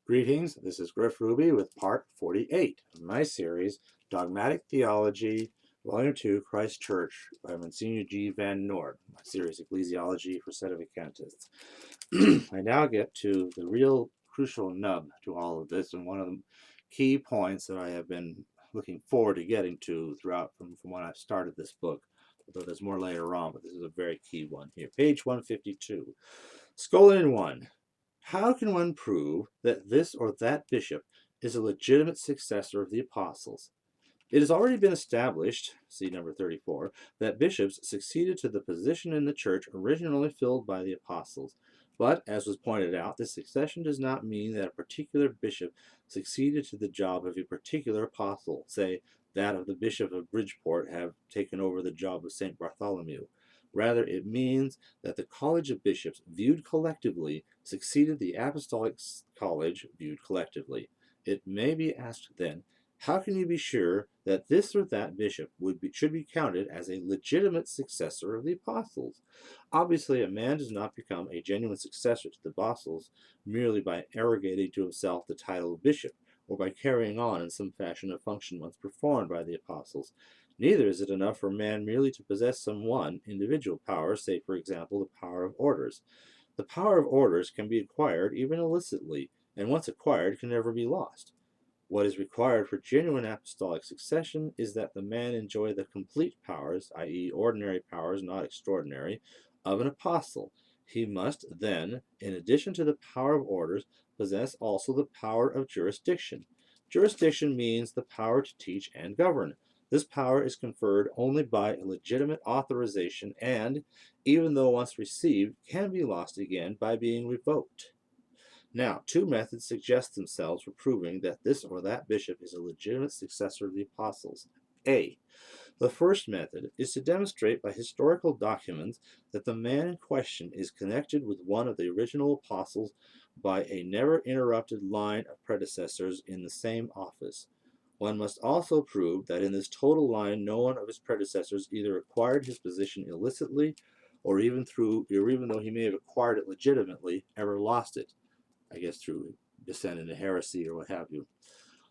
Greetings, this is Griff Ruby with part 48 of my series, Dogmatic Theology, Volume 2, Christ Church, by Msgr G. Van Noort, my series, Ecclesiology for Sedevacantists. I now get to the real crucial nub to all of this, and one of the key points that I have been looking forward to getting to throughout from when I started this book, although there's more later on, but this is a very key one here. Page 152. Scolin 1. How can one prove that this or that bishop is a legitimate successor of the apostles? It has already been established, see number 34, that bishops succeeded to the position in the church originally filled by the apostles. But, as was pointed out, this succession does not mean that a particular bishop succeeded to the job of a particular apostle, say, that of the Bishop of Bridgeport have taken over the job of St. Bartholomew. Rather, it means that the College of Bishops, viewed collectively, succeeded the Apostolic College, viewed collectively. It may be asked then, how can you be sure that this or that bishop should be counted as a legitimate successor of the apostles? Obviously, a man does not become a genuine successor to the apostles merely by arrogating to himself the title of bishop, or by carrying on in some fashion a function once performed by the apostles. Neither is it enough for a man merely to possess some one individual power, say, for example, the power of orders. The power of orders can be acquired even illicitly, and once acquired can never be lost. What is required for genuine apostolic succession is that the man enjoy the complete powers, i.e., ordinary powers, not extraordinary, of an apostle. He must then, in addition to the power of orders, possess also the power of jurisdiction. Jurisdiction means the power to teach and govern. This power is conferred only by a legitimate authorization and, even though once received, can be lost again by being revoked. Now, two methods suggest themselves for proving that this or that bishop is a legitimate successor of the apostles. A. The first method is to demonstrate by historical documents that the man in question is connected with one of the original apostles by a never interrupted line of predecessors in the same office. One must also prove that in this total line no one of his predecessors either acquired his position illicitly or even though he may have acquired it legitimately, ever lost it, I guess through descent into heresy or what have you.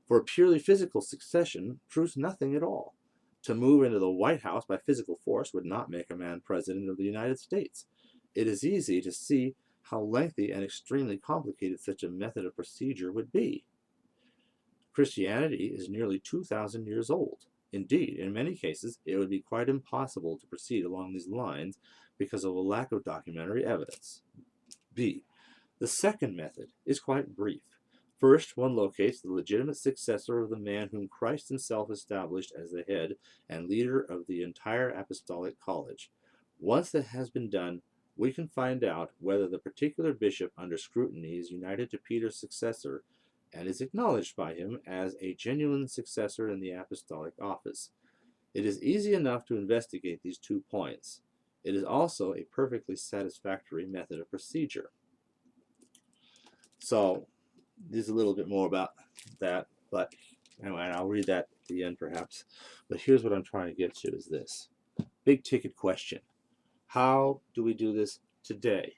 For a purely physical succession proves nothing at all. To move into the White House by physical force would not make a man president of the United States. It is easy to see how lengthy and extremely complicated such a method of procedure would be. Christianity is nearly 2,000 years old. Indeed, in many cases, it would be quite impossible to proceed along these lines because of a lack of documentary evidence. B. The second method is quite brief. First, one locates the legitimate successor of the man whom Christ himself established as the head and leader of the entire apostolic college. Once that has been done, we can find out whether the particular bishop under scrutiny is united to Peter's successor and is acknowledged by him as a genuine successor in the apostolic office. It is easy enough to investigate these 2 points. It is also a perfectly satisfactory method of procedure. So, there's a little bit more about that, but anyway, I'll read that at the end perhaps. But here's what I'm trying to get to is this. Big ticket question. How do we do this today?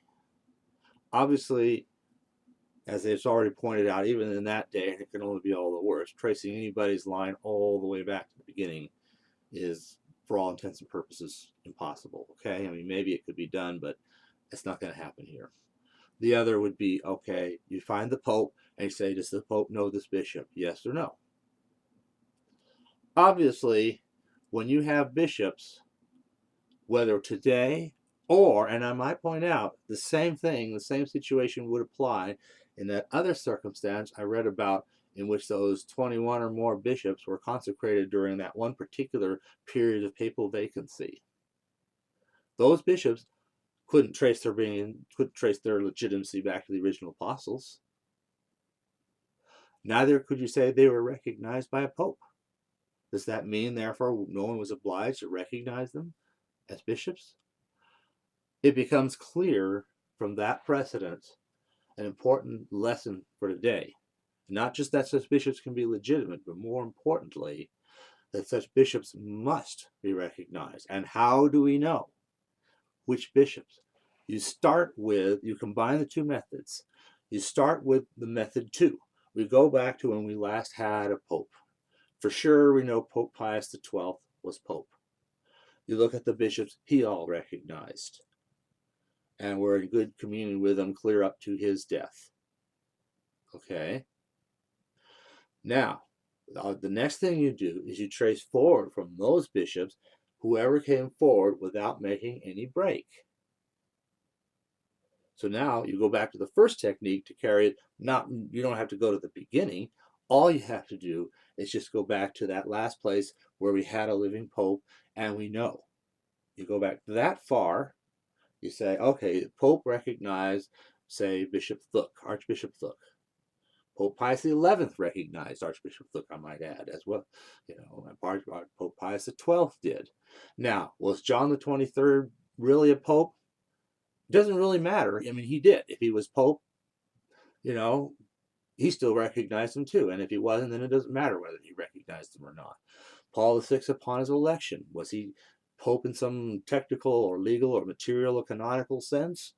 Obviously, as it's already pointed out, even in that day, it can only be all the worse. Tracing anybody's line all the way back to the beginning is, for all intents and purposes, impossible. Okay? I mean, maybe it could be done, but it's not going to happen here. The other would be, okay, you find the Pope and you say, does the Pope know this bishop? Yes or no? Obviously, when you have bishops, whether today or, and I might point out, the same thing, the same situation would apply in that other circumstance I read about in which those 21 or more bishops were consecrated during that one particular period of papal vacancy. Those bishops couldn't trace their legitimacy back to the original apostles. Neither could you say they were recognized by a pope. Does that mean, therefore, no one was obliged to recognize them as bishops? It becomes clear from that precedent an important lesson for today. Not just that such bishops can be legitimate, but more importantly, that such bishops must be recognized. And how do we know which bishops? You combine the 2 methods. You start with the method 2. We go back to when we last had a pope. For sure, we know Pope Pius XII was pope. You look at the bishops he all recognized, and were in good communion with him clear up to his death. Okay? Now, the next thing you do is you trace forward from those bishops whoever came forward without making any break. So now you go back to the first technique to carry it. You don't have to go to the beginning. All you have to do is just go back to that last place where we had a living pope, and we know. You go back that far, you say, okay, the Pope recognized, say, Bishop Thuk, Archbishop Thuk. Pope Pius XI recognized Archbishop Thuk, I might add, as well. Pope Pius XII did. Now, was John the 23rd really a pope? It doesn't really matter. I mean, he did. If he was pope, he still recognized him too. And if he wasn't, then it doesn't matter whether he recognized him or not. Paul VI, upon his election, was he pope in some technical or legal or material or canonical sense?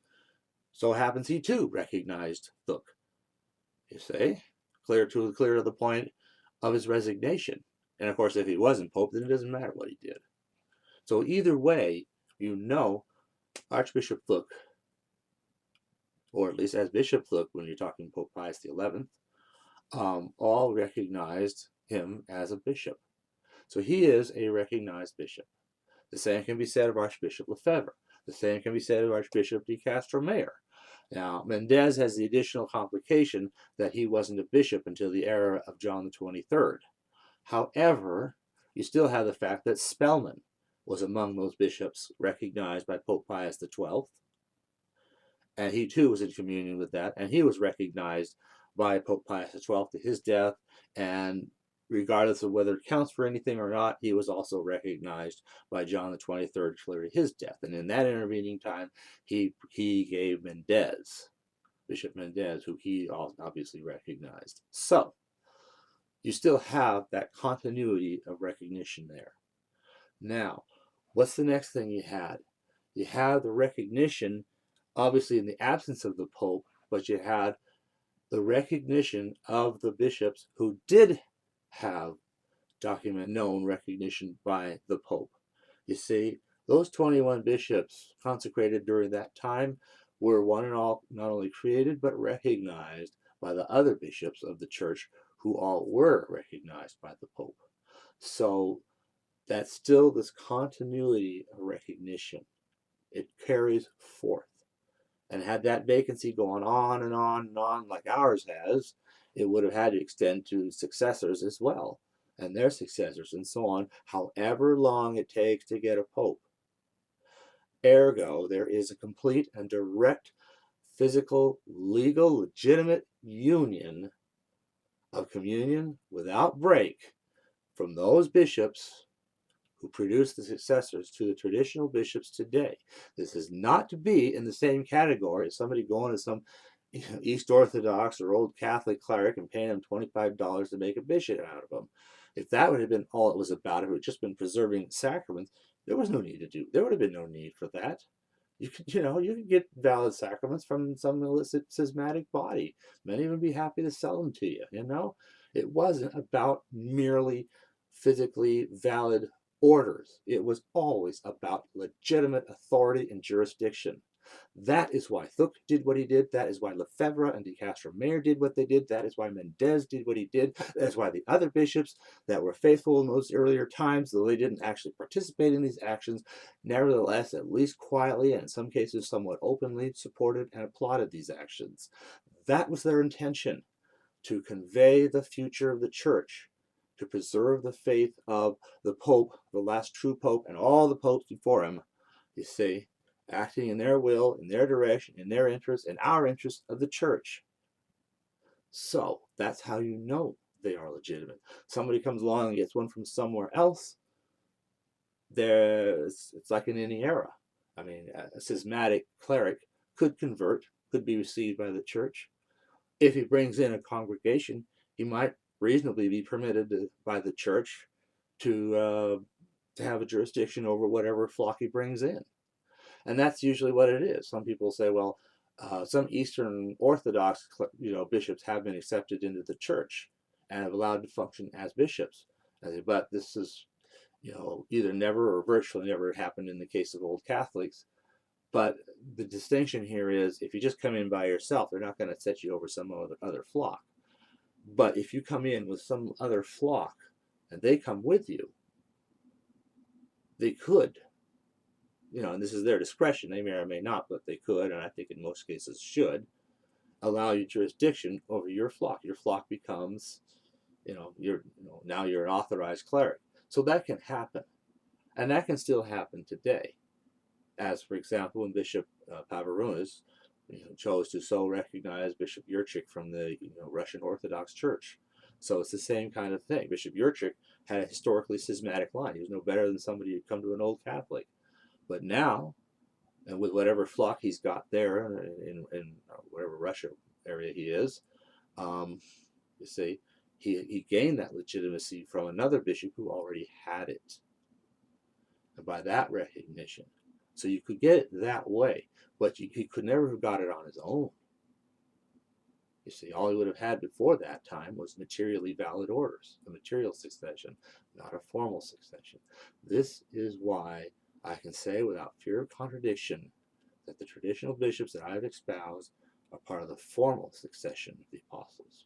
So happens he too recognized Thuk. You see, clear to the point of his resignation. And of course, if he wasn't pope, then it doesn't matter what he did. So either way, Archbishop Thuk, or at least as Bishop Thuk when you're talking Pope Pius XI, all recognized him as a bishop. So he is a recognized bishop. The same can be said of Archbishop Lefebvre. The same can be said of Archbishop de Castro-Mayor. Now, Mendez has the additional complication that he wasn't a bishop until the era of John the 23rd. However, you still have the fact that Spellman was among those bishops recognized by Pope Pius XII, and he too was in communion with that, and he was recognized by Pope Pius XII to his death, and regardless of whether it counts for anything or not, he was also recognized by John the 23rd clear to his death. And in that intervening time, he gave Bishop Mendez, who he obviously recognized. So you still have that continuity of recognition there. Now, what's the next thing you had? You have the recognition, obviously in the absence of the Pope, but you had the recognition of the bishops who did have known recognition by the Pope. You see, those 21 bishops consecrated during that time were one and all not only created but recognized by the other bishops of the church, who all were recognized by the Pope. So that's still this continuity of recognition. It carries forth. And had that vacancy gone on and on and on like ours has, it would have had to extend to successors as well, and their successors, and so on, however long it takes to get a pope. Ergo, there is a complete and direct physical, legal, legitimate union of communion without break from those bishops who produced the successors to the traditional bishops today. This is not to be in the same category as somebody going to some East Orthodox or Old Catholic cleric and paying them $25 to make a bishop out of them. If that would have been all it was about, if it had just been preserving sacraments, there was no need to do. There would have been no need for that. You could get valid sacraments from some illicit schismatic body. Many would be happy to sell them to you. It wasn't about merely physically valid orders. It was always about legitimate authority and jurisdiction. That is why Thuk did what he did. That is why Lefebvre and de Castro-Mayor did what they did. That is why Mendez did what he did. That is why the other bishops that were faithful in those earlier times, though they didn't actually participate in these actions, nevertheless, at least quietly and in some cases somewhat openly, supported and applauded these actions. That was their intention, to convey the future of the church, to preserve the faith of the Pope, the last true Pope, and all the popes before him, you see, acting in their will, in their direction, in their interest, in our interest of the church. So that's how you know they are legitimate. Somebody comes along and gets one from somewhere else, it's like in any era. I mean, a schismatic cleric could convert, could be received by the church. If he brings in a congregation, he might reasonably be permitted by the church to have a jurisdiction over whatever flock he brings in. And that's usually what it is. Some people say, well, Some Eastern Orthodox, bishops have been accepted into the church and have allowed to function as bishops. But this is, either never or virtually never happened in the case of old Catholics. But the distinction here is, if you just come in by yourself, they're not going to set you over some other flock. But if you come in with some other flock and they come with you, they could, and this is their discretion, they may or may not, but they could, and I think in most cases should, allow you jurisdiction over your flock. Your flock becomes, now you're an authorized cleric. So that can happen. And that can still happen today. As, for example, when Bishop Pavaronis chose to so recognize Bishop Yurchik from the Russian Orthodox Church. So it's the same kind of thing. Bishop Yurchik had a historically schismatic line. He was no better than somebody who'd come to an old Catholic. But now, and with whatever flock he's got there in whatever Russia area he is, you see, he gained that legitimacy from another bishop who already had it. And by that recognition. So you could get it that way, but he could never have got it on his own. You see, all he would have had before that time was materially valid orders, a material succession, not a formal succession. This is why I can say without fear of contradiction that the traditional bishops that I have espoused are part of the formal succession of the apostles.